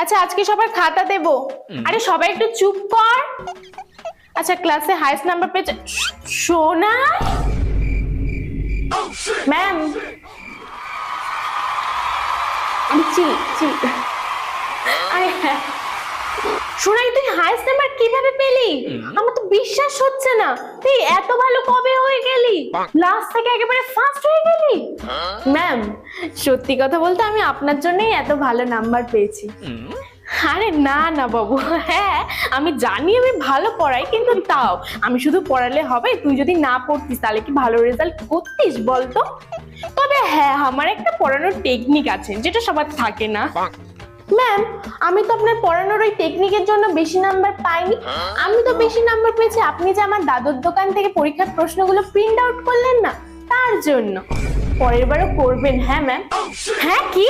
আচ্ছা আজকে সবার খাতা দেবো। আরে সবাই একটু চুপ কর। আচ্ছা ক্লাসে হাইস্ট নাম্বার পেয়েছে সোনা ম্যাম। আমি চিল চিল। আরে হ্যাঁ সোনাই, তুই হাইস্ট নাম্বার কিভাবে পেলি? আমার তো বিশ্বাস হচ্ছে না। তুই এত ভালো কবে হয়ে গেলি? লাস্ট থেকে একেবারে ফার্স্ট হয়ে গেলি? ম্যাম সত্যি কথা বলতে আমি আপনার জন্যই এত ভালো নাম্বার পেয়েছি। আরে না না বাবু, হ্যাঁ আমি জানি আমি ভালো পড়াই, কিন্তু তাও আমি শুধু পড়ালে হবে? তুই যদি না পড়তিস তাহলে কি ভালো রেজাল্ট করতিস বলতো? তবে হ্যাঁ আমার একটা পড়ানোর টেকনিক আছে যেটা সবার থাকে না। ম্যাম আমি তো আপনার পড়ানোর ওই টেকনিকের জন্য বেশি নাম্বার পাইনি। আমি তো বেশি নাম্বার পেয়েছি আপনি যে আমার দাদুর দোকান থেকে পরীক্ষার প্রশ্নগুলো প্রিন্ট আউট করলেন না, তার জন্য। পরের বারও করবেন। হ্যাঁ ম্যাম। হ্যাঁ কি?